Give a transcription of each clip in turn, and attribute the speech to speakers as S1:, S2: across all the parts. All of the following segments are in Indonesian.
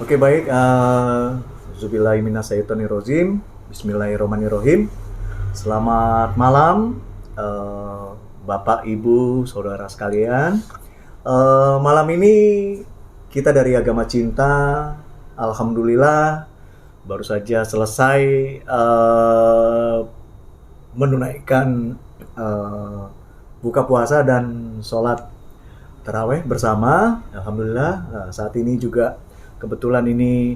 S1: Oke baik, Zubillahi minasyaitonirrajim. Bismillahirrahmanirrahim. Selamat malam, Bapak, Ibu, Saudara sekalian. Malam ini kita dari Agama Cinta, alhamdulillah baru saja selesai menunaikan buka puasa dan sholat taraweh bersama. Alhamdulillah saat ini juga kebetulan ini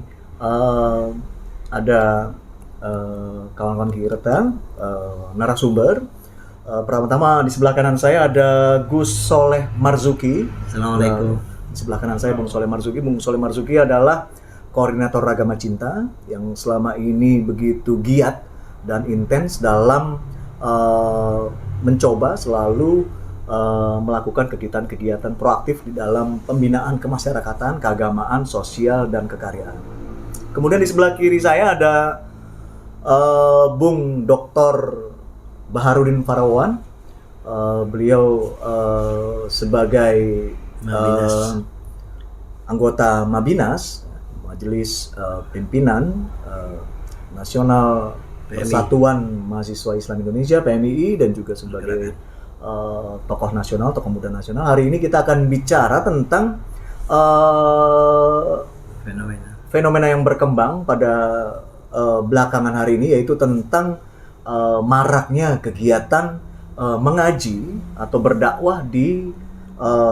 S1: ada kawan-kawan kita narasumber. Pertama di sebelah kanan saya ada Gus Soleh Marzuki.
S2: Assalamualaikum.
S1: Di sebelah kanan saya Bung Soleh Marzuki. Bung Soleh Marzuki adalah koordinator Agama Cinta yang selama ini begitu giat dan intens dalam mencoba selalu melakukan kegiatan-kegiatan proaktif di dalam pembinaan kemasyarakatan, keagamaan, sosial, dan kekaryaan. Kemudian di sebelah kiri saya ada Bung Dr. Baharudin Farawan. Beliau sebagai anggota Mabinas, Majelis Pimpinan Nasional Persatuan Mahasiswa Islam Indonesia (PMII) dan juga sebagai tokoh nasional, tokoh muda nasional. Hari ini kita akan bicara tentang fenomena yang berkembang pada belakangan hari ini, yaitu tentang maraknya kegiatan mengaji atau berdakwah di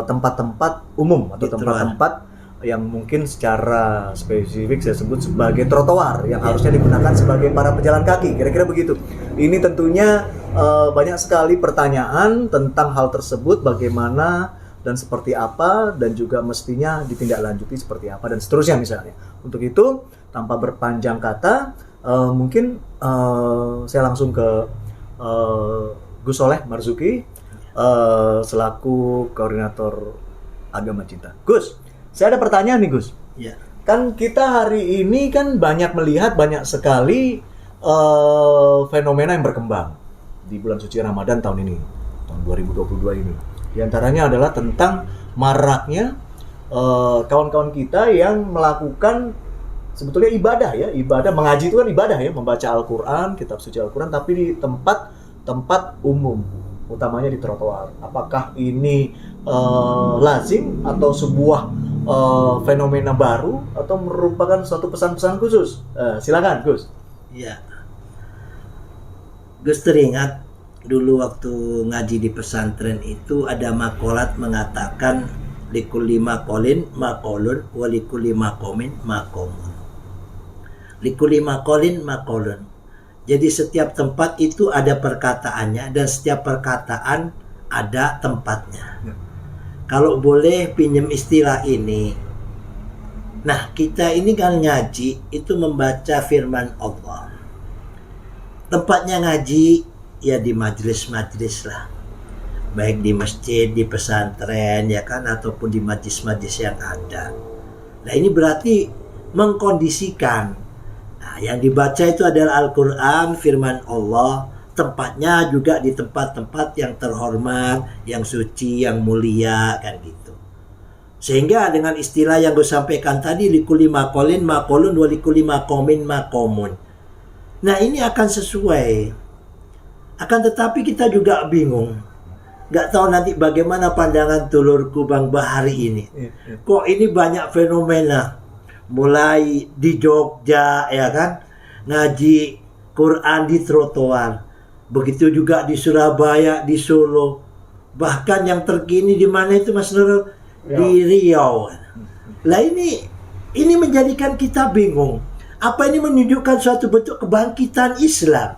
S1: tempat-tempat umum atau tempat-tempat yang mungkin secara spesifik saya sebut sebagai trotoar yang harusnya digunakan sebagai para pejalan kaki, kira-kira begitu. Ini tentunya banyak sekali pertanyaan tentang hal tersebut, bagaimana dan seperti apa, dan juga mestinya ditindaklanjuti seperti apa dan seterusnya misalnya. Untuk itu, tanpa berpanjang kata, mungkin saya langsung ke Gus Soleh Marzuki selaku koordinator Agama Cinta. Gus, saya ada pertanyaan nih Gus.
S2: Ya.
S1: Kan kita hari ini kan banyak melihat banyak sekali fenomena yang berkembang di bulan suci Ramadan tahun ini, tahun 2022 ini. Di antaranya adalah tentang maraknya kawan-kawan kita yang melakukan sebetulnya ibadah ya, ibadah mengaji itu kan ibadah ya, membaca Al-Quran, kitab suci Al-Quran, tapi di tempat umum, utamanya di trotoar. Apakah ini lazim atau sebuah fenomena baru atau merupakan suatu pesan-pesan khusus? Silakan Gus.
S2: Ya. Gus teringat dulu waktu ngaji di pesantren itu ada makolat mengatakan likulli maqolin maqolun wa likulli maqomin maqomun. Likulli maqolin maqolun. Jadi setiap tempat itu ada perkataannya dan setiap perkataan ada tempatnya. Kalau boleh pinjam istilah ini. Nah, kita ini kan ngaji itu membaca firman Allah. Tempatnya ngaji ya di majelis-majelis lah. Baik di masjid, di pesantren ya kan, ataupun di majelis-majelis yang ada. Nah, ini berarti mengkondisikan. Nah, yang dibaca itu adalah Al-Quran, firman Allah. Tempatnya juga di tempat-tempat yang terhormat, yang suci, yang mulia, kan gitu. Sehingga dengan istilah yang gue sampaikan tadi, likulli maqolin maqolun wa likulli maqomin maqomun. Nah, ini akan sesuai. Akan tetapi kita juga bingung. Gak tahu nanti bagaimana pandangan dulurku Bang Bahari ini. Kok ini banyak fenomena. Mulai di Jogja, ya kan, ngaji Quran di trotoar. Begitu juga di Surabaya, di Solo. Bahkan yang terkini di mana itu Mas Nurul? Di Riau. Lah ini menjadikan kita bingung. Apa ini menunjukkan suatu bentuk kebangkitan Islam?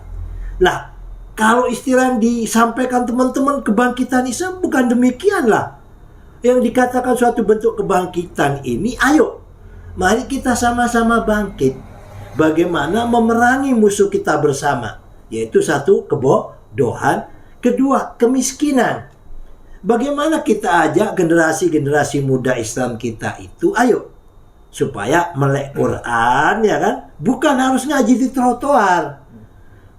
S2: Lah, kalau istilah yang disampaikan teman-teman kebangkitan Islam bukan demikian lah. Yang dikatakan suatu bentuk kebangkitan ini, ayo, mari kita sama-sama bangkit. Bagaimana memerangi musuh kita bersama? Yaitu satu, kebodohan. Kedua, kemiskinan. Bagaimana kita ajak generasi-generasi muda Islam kita itu, ayo, supaya melek Quran, ya kan? Bukan harus ngaji di trotoar.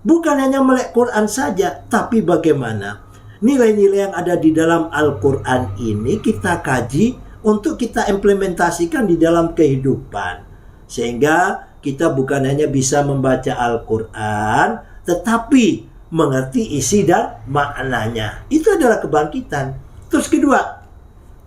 S2: Bukan hanya melek Quran saja, tapi bagaimana nilai-nilai yang ada di dalam Al-Quran ini kita kaji untuk kita implementasikan di dalam kehidupan. Sehingga kita bukan hanya bisa membaca Al-Quran, tetapi mengerti isi dan maknanya. Itu adalah kebangkitan. Terus kedua,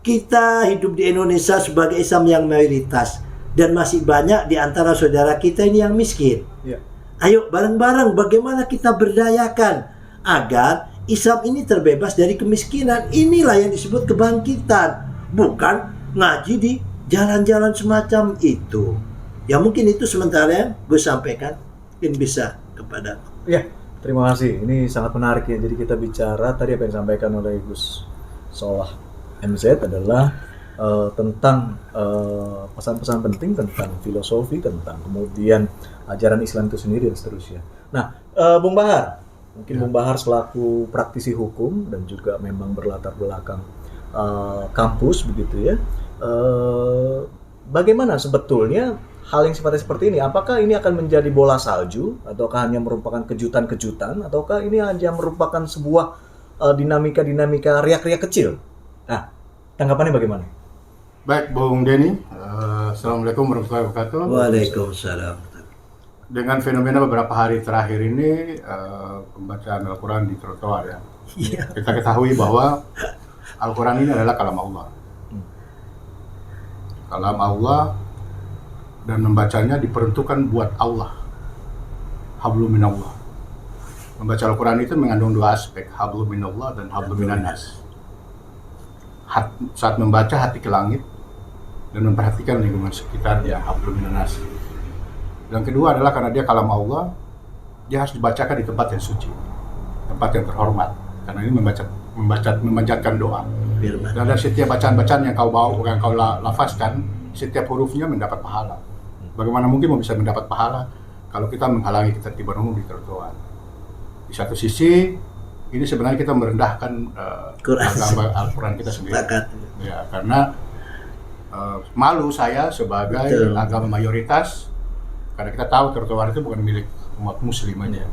S2: kita hidup di Indonesia sebagai Islam yang mayoritas, dan masih banyak di antara saudara kita ini yang miskin.
S1: Ya.
S2: Ayo bareng-bareng bagaimana kita berdayakan agar Islam ini terbebas dari kemiskinan. Inilah yang disebut kebangkitan, bukan ngaji di jalan-jalan semacam itu. Ya mungkin itu sementara yang gue sampaikan, mungkin bisa kepada.
S1: Ya, terima kasih. Ini sangat menarik ya. Jadi kita bicara tadi apa yang disampaikan oleh Gus Solah MZ adalah tentang pesan-pesan penting tentang filosofi, tentang kemudian ajaran Islam itu sendiri dan seterusnya. Nah, Bung Bahar, mungkin Bung Bahar selaku praktisi hukum dan juga memang berlatar belakang kampus begitu ya. Bagaimana sebetulnya hal yang sifatnya seperti ini? Apakah ini akan menjadi bola salju ataukah hanya merupakan kejutan-kejutan ataukah ini hanya merupakan sebuah dinamika-dinamika riak-riak kecil? Nah, tanggapannya bagaimana?
S3: Baik, Bung Denny. Assalamualaikum warahmatullahi wabarakatuh.
S2: Waalaikumsalam.
S3: Dengan fenomena beberapa hari terakhir ini, pembacaan Al-Quran di trotoar ya.
S2: Iya.
S3: Kita ketahui bahwa Al-Quran ini adalah kalam Allah. Kalam Allah, dan membacanya diperuntukkan buat Allah. Hablum minallah. Membaca Al-Quran itu mengandung dua aspek, hablum minallah dan hablum minannas. Saat membaca hati ke langit dan memperhatikan lingkungan sekitar ya, hablum minannas. Dan kedua adalah karena dia kalam Allah, dia harus dibacakan di tempat yang suci, tempat yang terhormat. Karena ini memanjatkan doa. Dan dari setiap bacaan-bacaan yang kau bawa, yang kau lafazkan, setiap hurufnya mendapat pahala. Bagaimana mungkin bisa mendapat pahala kalau kita menghalangi ketertiban umum di trotoar? Di satu sisi, ini sebenarnya kita merendahkan agama Al-Quran kita sendiri. Ya, karena malu saya sebagai agama mayoritas, karena kita tahu trotoar itu bukan milik umat muslim aja.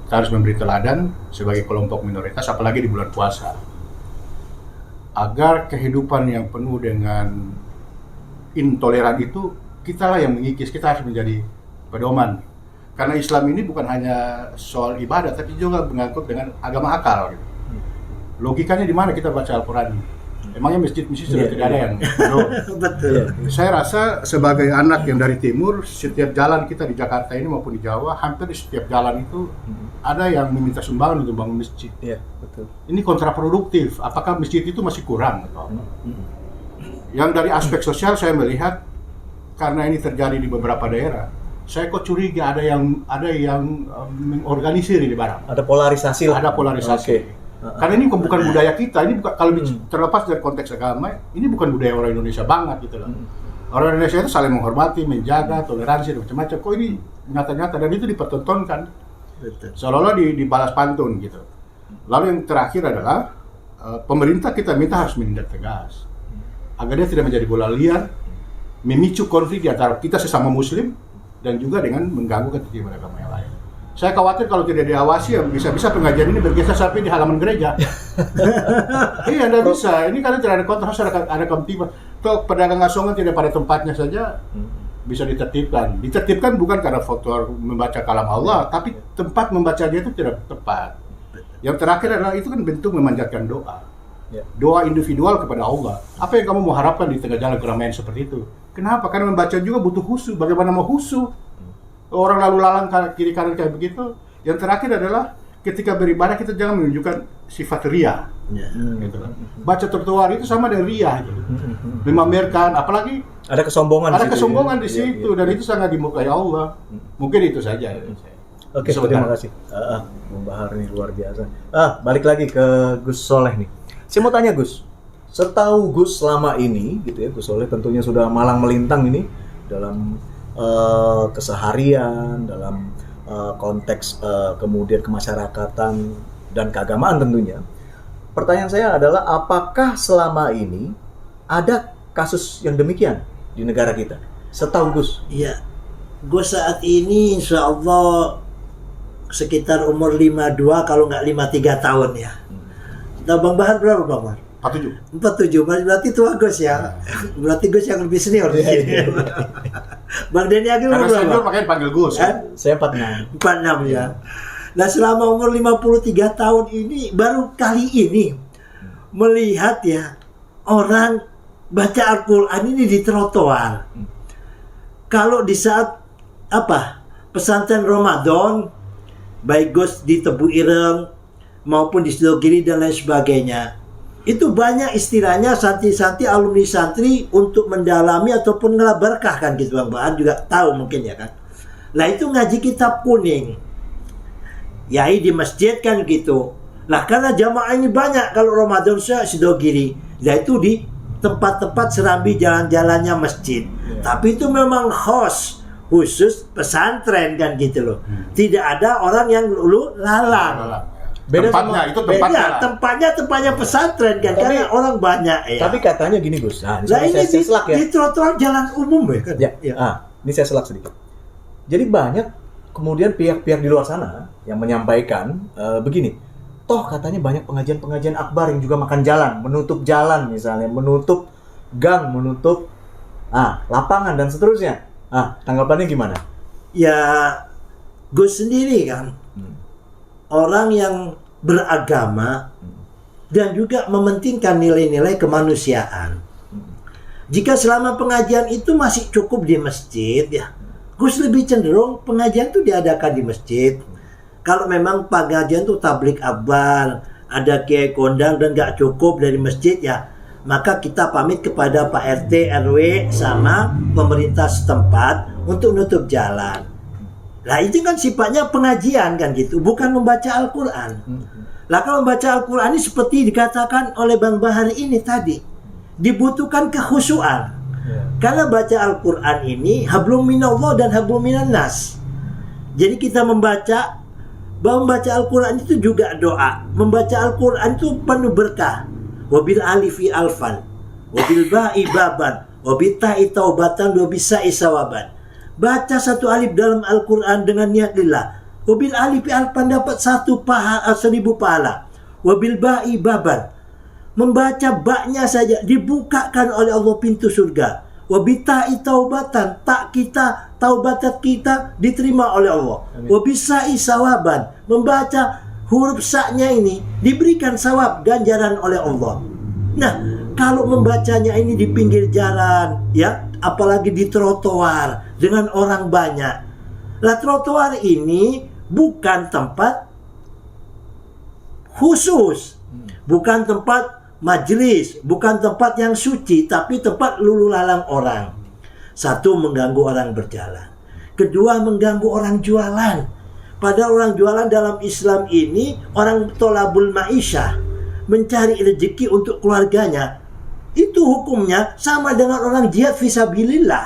S3: Kita harus memberi teladan sebagai kelompok minoritas, apalagi di bulan puasa. Agar kehidupan yang penuh dengan intoleran itu, kitalah yang mengikis, kita harus menjadi pedoman. Karena Islam ini bukan hanya soal ibadah, tapi juga mengangkut dengan agama akal. Gitu. Logikanya di mana kita baca Al-Quran? Emangnya masjid-masjid sudah tidak ada yang
S2: Betul.
S3: Saya rasa sebagai anak yang dari timur, setiap jalan kita di Jakarta ini maupun di Jawa, hampir di setiap jalan itu ada yang meminta sumbangan untuk bangun masjid.
S1: Iya, betul.
S3: Ini kontraproduktif. Apakah masjid itu masih kurang atau apa? Yang dari aspek sosial saya melihat, karena ini terjadi di beberapa daerah, saya kok curiga ada yang mengorganisir di barang.
S1: Ada polarisasi lah.
S3: Ada polarisasi.
S1: Okay.
S3: Karena ini bukan budaya kita, ini bukan, kalau terlepas dari konteks agama, ini bukan budaya orang Indonesia banget gitu loh. Orang Indonesia itu saling menghormati, menjaga, toleransi, dan macam-macam. Kok ini nyata-nyata dan itu dipertontonkan, seolah-olah dibalas pantun gitu. Lalu yang terakhir adalah pemerintah kita minta harus menindak tegas, agar dia tidak menjadi bola liar, memicu konflik di antara kita sesama Muslim dan juga dengan mengganggu ketertiban agama yang lain. Saya khawatir kalau tidak diawasi, ya bisa-bisa pengajian ini bergeser sampai di halaman gereja. Iya, tidak bisa. Ini karena tidak ada kontrol, ada ketertiban. Tuh pedagang asongan tidak pada tempatnya saja bisa ditertibkan. Ditertibkan bukan karena faktor membaca kalam Allah, tapi tempat membacanya itu tidak tepat. Yang terakhir adalah itu kan bentuk memanjatkan doa. Doa individual kepada Allah. Apa yang kamu mau harapkan di tengah jalan keramaian seperti itu? Kenapa? Karena membaca juga butuh khusyuk. Bagaimana mau khusyuk? Orang lalu lalang kiri kanan kayak begitu. Yang terakhir adalah ketika beribadah kita jangan menunjukkan sifat ria. Gitu. Baca trotoar itu sama dengan ria. Gitu. Memamerkan, apalagi
S1: ada kesombongan.
S3: Ada kesombongan di situ, dan itu sangat dimurkai Allah. Mungkin itu saja.
S1: Oke, terima kasih. Bung Bahar ini luar biasa. Balik lagi ke Gus Soleh nih. Saya mau tanya Gus, setahu Gus selama ini, gitu ya, Gus Soleh tentunya sudah malang melintang ini dalam keseharian, dalam konteks kemudian kemasyarakatan dan keagamaan tentunya. Pertanyaan saya adalah, apakah selama ini ada kasus yang demikian di negara kita? Setahu Gus?
S2: Iya, Gus saat ini insya Allah sekitar umur 52 kalau nggak 53 tahun ya. Nah, Bang Bahar berapa Bang Bahar?
S3: 47.
S2: 47, berarti tua Gus ya. Berarti Gus yang lebih senior di sini. Bang Denny Agil
S3: Karena
S2: umur
S3: senior
S2: berapa?
S3: makanya panggil Gus.
S1: Saya 46.
S2: 46 ya. Nah, selama umur 53 tahun ini baru kali ini melihat ya orang baca Al-Qur'an ini di trotoar. Kalau di saat pesantren Ramadan, baik Gus di Tebu Ireng maupun di Sidogiri dan lain sebagainya, itu banyak istilahnya santri-santri, alumni santri untuk mendalami ataupun ngelabarkah kan gitu. Bang Bahar juga tahu mungkin ya kan. Nah, itu ngaji kitab kuning. Yai di masjid kan gitu. Nah, karena jamaah ini banyak kalau Ramadan Sidogiri, yaitu di tempat-tempat serambi jalan-jalannya masjid. Tapi itu memang khusus pesantren kan gitu loh. Tidak ada orang yang lulu lalang.
S1: Beda
S3: tempatnya,
S1: sama-
S3: itu tempatnya.
S2: Ya, tempatnya pesantren kan,
S1: Tapi-
S2: karena orang banyak ya.
S1: Tapi katanya gini Gus. Nah,
S2: Nah, ini
S1: saya selak ya.
S2: di trotoar jalan umum ya kan.
S1: Ya, ini saya selak sedikit. Jadi banyak kemudian pihak-pihak di luar sana yang menyampaikan begini. Toh katanya banyak pengajian-pengajian akbar yang juga makan jalan misalnya, menutup gang, menutup lapangan dan seterusnya. Tanggapannya gimana?
S2: Ya, Gus sendiri kan orang yang beragama dan juga mementingkan nilai-nilai kemanusiaan. Jika selama pengajian itu masih cukup di masjid ya, Gus lebih cenderung pengajian itu diadakan di masjid. Kalau memang pengajian itu tablik akbar, ada kiai kondang dan gak cukup dari masjid ya, maka kita pamit kepada Pak RT, RW sama pemerintah setempat untuk nutup jalan. Nah, itu kan sifatnya pengajian kan gitu, bukan membaca Al-Qur'an. Lah, kalau membaca Al-Qur'an ini seperti dikatakan oleh Bang Bahar ini tadi, dibutuhkan kekhusyuan. Karena baca Al-Qur'an ini hablum minallah dan hablum minan nas. Jadi kita membaca Al-Qur'an itu juga doa. Membaca Al-Qur'an itu penuh berkah. Wabil alifi alfan, wabil ba'i baban, wabil ta'i taubatan, wabil sa'i sawaban. Baca satu alif dalam Al-Qur'an dengan niat lillah. Wabil alifi alfan dapat 1,000 pahala. Wabil ba'i baban. Membaca baknya saja dibukakan oleh Allah pintu surga. Wabitai taubatan, tak kita, taubatan kita diterima oleh Allah. Wabisai sawaban, membaca huruf sa-nya ini diberikan sawab ganjaran oleh Allah. Nah, kalau membacanya ini di pinggir jalan ya, apalagi di trotoar dengan orang banyak. Lah, trotoar ini bukan tempat khusus, bukan tempat majelis, bukan tempat yang suci, tapi tempat lulu lalang orang. Satu, mengganggu orang berjalan. Kedua, mengganggu orang jualan. Padahal orang jualan dalam Islam ini orang tolabul ma'isyah, mencari rezeki untuk keluarganya. Itu hukumnya sama dengan orang jihad fisabilillah.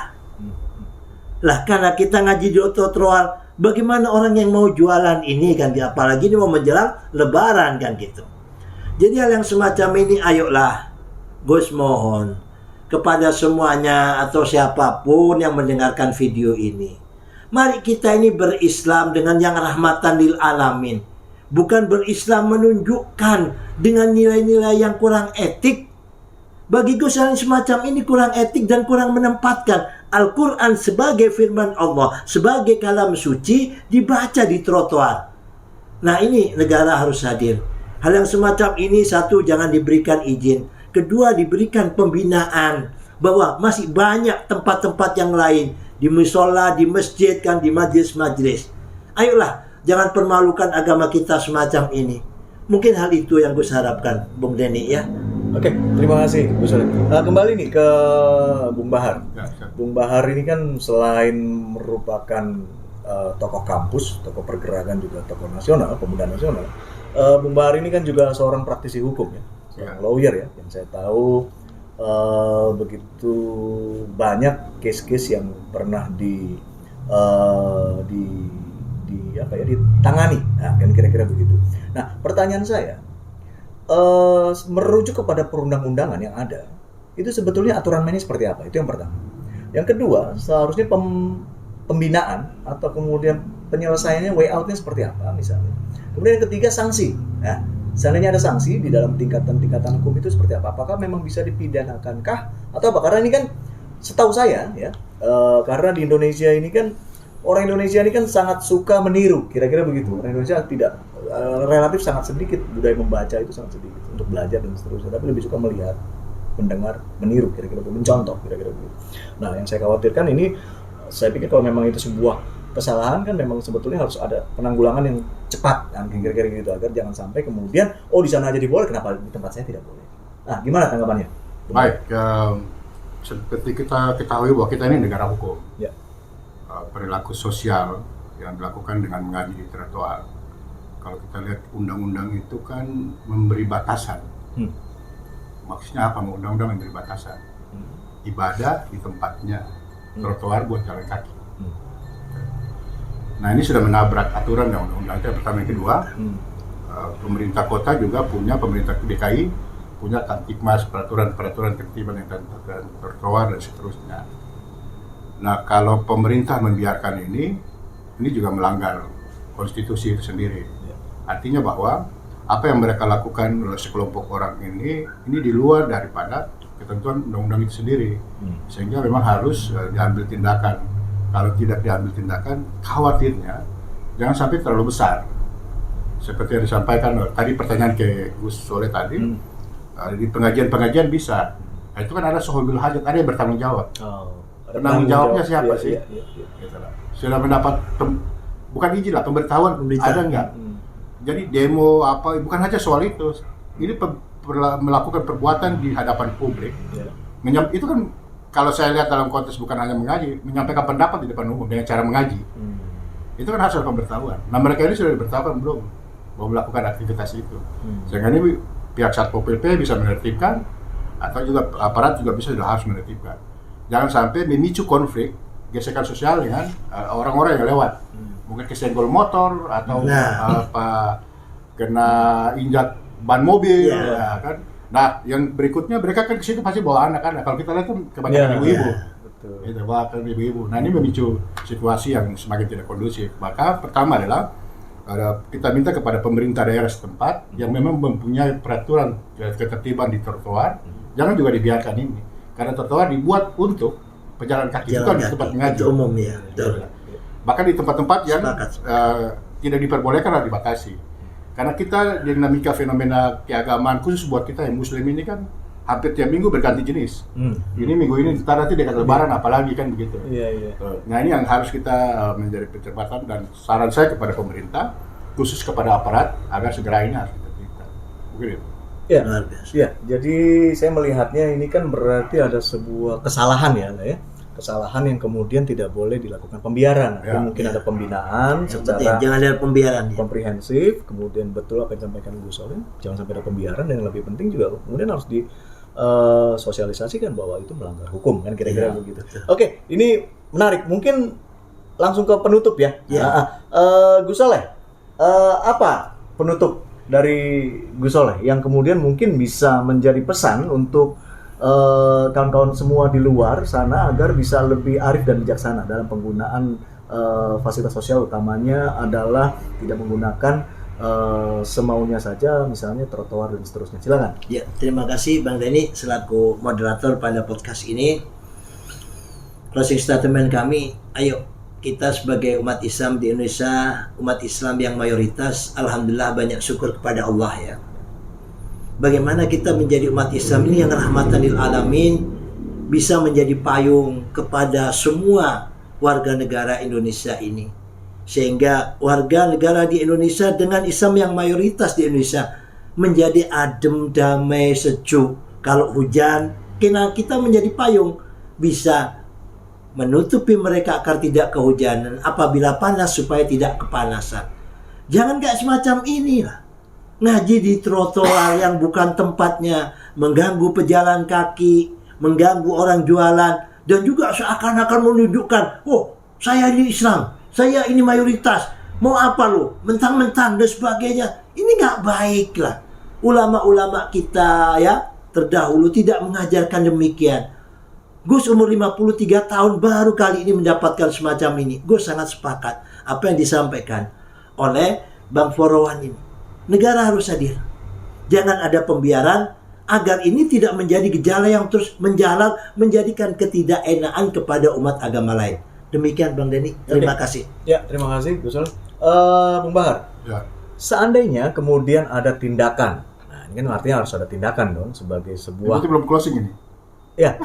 S2: Lah, karena kita ngaji di trotoar, bagaimana orang yang mau jualan ini kan, apalagi ini mau menjelang lebaran kan gitu. Jadi hal yang semacam ini, ayolah Gus mohon kepada semuanya atau siapapun yang mendengarkan video ini, mari kita ini berislam dengan yang rahmatan lil alamin, bukan berislam menunjukkan dengan nilai-nilai yang kurang etik. Bagi Gus yang semacam ini kurang etik dan kurang menempatkan Al-Quran sebagai firman Allah, sebagai kalam suci dibaca di trotoar. Nah, ini negara harus hadir. Hal yang semacam ini, satu, jangan diberikan izin. Kedua, diberikan pembinaan bahwa masih banyak tempat-tempat yang lain, di musola, di masjid, kan, di majelis-majelis. Ayolah, jangan permalukan agama kita semacam ini. Mungkin hal itu yang gue harapkan, Bung Denny ya.
S1: Oke, terima kasih Bu Solim. Kembali nih ke Bung Bahar.
S3: Ya, siap.
S1: Bung Bahar ini kan selain merupakan tokoh kampus, tokoh pergerakan, juga tokoh nasional, pemuda nasional. Bung Bahar ini kan juga seorang praktisi hukum ya, seorang lawyer ya, yang saya tahu begitu banyak case-case yang pernah ditangani, nah, kan kira-kira begitu. Nah, pertanyaan saya merujuk kepada perundang-undangan yang ada, itu sebetulnya aturan mainnya seperti apa? Itu yang pertama. Yang kedua, seharusnya pembinaan atau kemudian penyelesaiannya, way out-nya seperti apa misalnya. Kemudian yang ketiga, sanksi. Nah, seandainya ada sanksi di dalam tingkatan hukum itu seperti apa? Apakah memang bisa dipidanakan-kah atau apa? Karena ini kan setahu saya ya, karena di Indonesia ini kan orang Indonesia ini kan sangat suka meniru, kira-kira begitu. Orang Indonesia tidak relatif sangat sedikit budaya membaca itu sangat sedikit untuk belajar dan seterusnya, tapi lebih suka melihat, mendengar, meniru, kira-kira begitu, mencontoh, kira-kira begitu. Nah, yang saya khawatirkan ini, saya pikir kalau memang itu sebuah kesalahan kan memang sebetulnya harus ada penanggulangan yang cepat kan, kira-kira gitu, agar jangan sampai kemudian di sana aja diboleh, kenapa di tempat saya tidak boleh. Nah, gimana tanggapannya?
S3: Baik, seperti kita ketahui bahwa kita ini negara hukum.
S1: Ya.
S3: Perilaku sosial yang dilakukan dengan mengaji di trotoar. Kalau kita lihat undang-undang itu kan memberi batasan. Maksudnya apa? Undang-undang memberi batasan. Ibadah di tempatnya, trotoar buat jalan kaki. Nah, ini sudah menabrak aturan dan undang-undang yang pertama. Yang kedua, pemerintah kota juga punya, pemerintah DKI punya Kamtibmas, peraturan tertiban yang tentang trotoar dan seterusnya. Nah, kalau pemerintah membiarkan ini juga melanggar konstitusi itu sendiri. Artinya bahwa apa yang mereka lakukan oleh sekelompok orang ini di luar daripada ketentuan undang-undang itu sendiri. Sehingga memang harus diambil tindakan. Kalau tidak diambil tindakan, khawatirnya jangan sampai terlalu besar. Seperti yang disampaikan tadi, pertanyaan ke Gus Soleh tadi, di pengajian-pengajian bisa. Nah, itu kan ada sohibul hajat, ada yang bertanggung jawab. Penanggung jawabnya siapa sih? Sudah mendapat bukan izin lah, pemberitahuan ada nggak? Jadi demo apa, bukan hanya soal itu. Ini melakukan perbuatan di hadapan publik. Itu kan kalau saya lihat dalam konteks bukan hanya mengaji, menyampaikan pendapat di depan umum dengan cara mengaji. Itu kan hasil pemberitahuan. Nah, mereka ini sudah diberitahukan belum bahwa melakukan aktivitas itu. Sehingga ini pihak Satpol PP bisa menertibkan, atau juga aparat juga bisa sudah harus menertibkan. Jangan sampai memicu konflik, gesekan sosial dengan orang-orang yang lewat. Mungkin kesenggol motor atau kena injak ban mobil, ya kan. Nah, yang berikutnya mereka kan ke situ pasti bawa anak-anak. Kalau kita lihat kan kebanyakan ibu-ibu.
S1: Betul.
S3: Itu bawa ibu-ibu. Nah, ini memicu situasi yang semakin tidak kondusif. Maka pertama adalah kita minta kepada pemerintah daerah setempat yang memang mempunyai peraturan ketertiban di trotoar, jangan juga dibiarkan ini. Karena trotoar dibuat untuk pejalan kaki, bukan di tempat mengaji.
S2: Umum ya.
S3: Bahkan di tempat-tempat yang tidak diperbolehkan atau dibatasi. Karena kita dinamika fenomena keagamaan khusus buat kita yang Muslim ini kan hampir tiap minggu berganti jenis. Ini minggu ini, ntar nanti dekat Lebaran apalagi kan begitu. Nah, ini yang harus kita menjadi percepatan, dan saran saya kepada pemerintah khusus kepada aparat agar segera ini harus ditertibkan. Begitu.
S1: Ya, jadi saya melihatnya ini kan berarti ada sebuah kesalahan ya. Kesalahan yang kemudian tidak boleh dilakukan pembiaran. Mungkin ada pembinaan
S2: yang
S1: secara
S2: penting, jangan ada pembiaran
S1: komprehensif, kemudian betul apa yang disampaikan Gus Soleh, jangan sampai ada pembiaran, dan yang lebih penting juga kemudian harus disosialisasikan bahwa itu melanggar hukum kan, kira-kira begitu. Oke, ini menarik. Mungkin langsung ke penutup ya. Gus Soleh, apa penutup dari Gus Soleh yang kemudian mungkin bisa menjadi pesan untuk kawan-kawan semua di luar sana agar bisa lebih arif dan bijaksana dalam penggunaan fasilitas sosial, utamanya adalah tidak menggunakan semaunya saja, misalnya trotoar dan seterusnya. Silakan.
S2: Ya, terima kasih Bang Denny selaku moderator pada podcast ini. Closing statement kami, ayo kita sebagai umat Islam di Indonesia, umat Islam yang mayoritas, alhamdulillah banyak syukur kepada Allah ya. Bagaimana kita menjadi umat Islam ini yang rahmatan lil alamin, bisa menjadi payung kepada semua warga negara Indonesia ini. Sehingga warga negara di Indonesia dengan Islam yang mayoritas di Indonesia menjadi adem, damai, sejuk. Kalau hujan, kita menjadi payung, bisa menutupi mereka agar tidak kehujanan. Apabila panas supaya tidak kepanasan. Jangan kayak semacam inilah. Ngaji di trotoar yang bukan tempatnya, mengganggu pejalan kaki, mengganggu orang jualan, dan juga seakan-akan menunjukkan, oh saya ini Islam, saya ini mayoritas, mau apa lo, mentang-mentang dan sebagainya. Ini nggak baik lah. Ulama-ulama kita ya terdahulu tidak mengajarkan demikian. Gus umur 53 tahun baru kali ini mendapatkan semacam ini. Gus sangat sepakat apa yang disampaikan oleh Bang Forowan ini. Negara harus hadir. Jangan ada pembiaran agar ini tidak menjadi gejala yang terus menjalar menjadikan ketidakenaan kepada umat agama lain. Demikian Bang Denny, terima kasih.
S1: Ya, terima kasih Gus Sol. Bung Bahar,
S3: Ya.
S1: seandainya kemudian ada tindakan, nah ini kan artinya harus ada tindakan dong sebagai sebuah,
S3: Itu belum closing ini.
S1: ya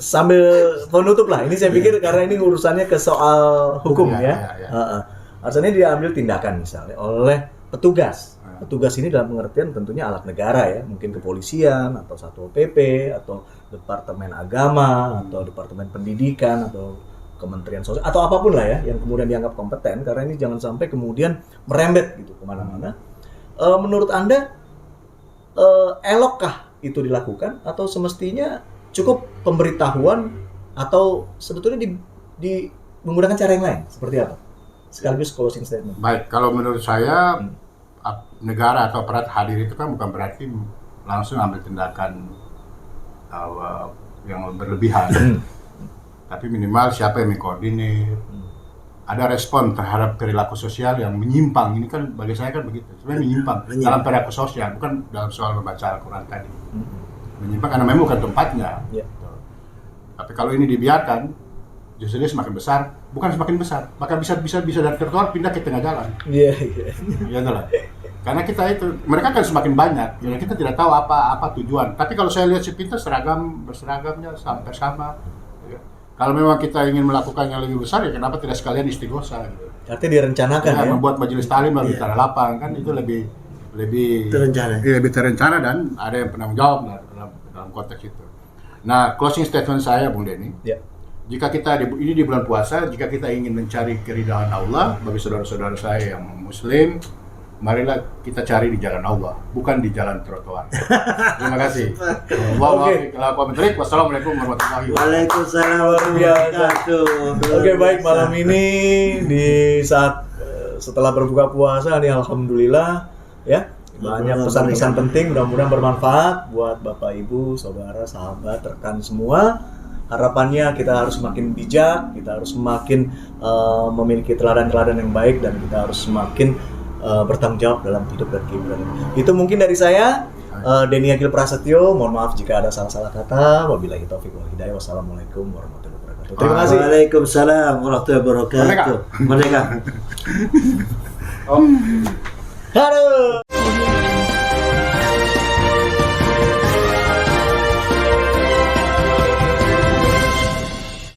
S1: sambil penutup lah. Ini saya pikir karena ini urusannya ke soal hukum ya. Artinya diambil tindakan misalnya oleh petugas. Petugas ini dalam pengertian tentunya alat negara ya, mungkin kepolisian atau Satpol PP atau Departemen Agama atau Departemen Pendidikan atau Kementerian Sosial atau apapun lah ya yang kemudian dianggap kompeten, karena ini jangan sampai kemudian merembet gitu kemana-mana. Menurut Anda elokkah itu dilakukan atau semestinya cukup pemberitahuan atau sebetulnya di menggunakan cara yang lain seperti apa? Sekaligus closing statement.
S3: Baik, kalau menurut saya negara atau aparat hadir itu kan bukan berarti langsung ambil tindakan yang berlebihan. Tapi minimal siapa yang mengkoordinir, ada respon terhadap perilaku sosial yang menyimpang. Ini kan bagi saya kan begitu, sebenarnya menyimpang dalam perilaku sosial, bukan dalam soal membaca Al-Quran tadi. Menyimpang karena memang bukan tempatnya.
S1: Ya.
S3: Tapi kalau ini dibiarkan, justru dia semakin besar, bukan semakin besar, maka bisa dari trotoar pindah ke tengah jalan.
S1: Iya.
S3: Ya itulah. Karena kita itu, mereka kan semakin banyak, jadi kita tidak tahu apa tujuan. Tapi kalau saya lihat sepintas berseragamnya sampai sama. Ya. Kalau memang kita ingin melakukan yang lebih besar, ya kenapa tidak sekalian istighosa? Gitu.
S1: Artinya direncanakan ya.
S3: Membuat majelis taklim lebih tanah lapang kan itu lebih terencana dan ada yang penanggung jawab dalam konteks itu. Nah, closing statement saya, Bung Denny.
S1: Ya.
S3: Jika kita ini di bulan puasa, jika kita ingin mencari keridhaan Allah bagi saudara-saudara saya yang Muslim, marilah kita cari di jalan Allah, bukan di jalan trotoar. Terima kasih. Wassalamualaikum warahmatullahi wabarakatuh.
S2: Waalaikumsalam warahmatullahi wabarakatuh.
S1: Oke, baik, malam ini di saat setelah berbuka puasa nih, alhamdulillah ya, banyak pesan-pesan penting, mudah-mudahan bermanfaat buat Bapak Ibu, saudara, sahabat, rekan semua. Harapannya kita harus semakin bijak, kita harus semakin memiliki teladan-teladan yang baik, dan kita harus semakin bertanggung jawab dalam hidup dan kehidupan. Itu mungkin dari saya, Denny Agil Prasetyo. Mohon maaf jika ada salah-salah kata. Wabillahi taufiq wal hidayah. Wassalamualaikum warahmatullahi wabarakatuh. Terima kasih.
S2: Waalaikumsalam warahmatullahi wabarakatuh. Merdeka.
S3: Oh.
S1: Aduh.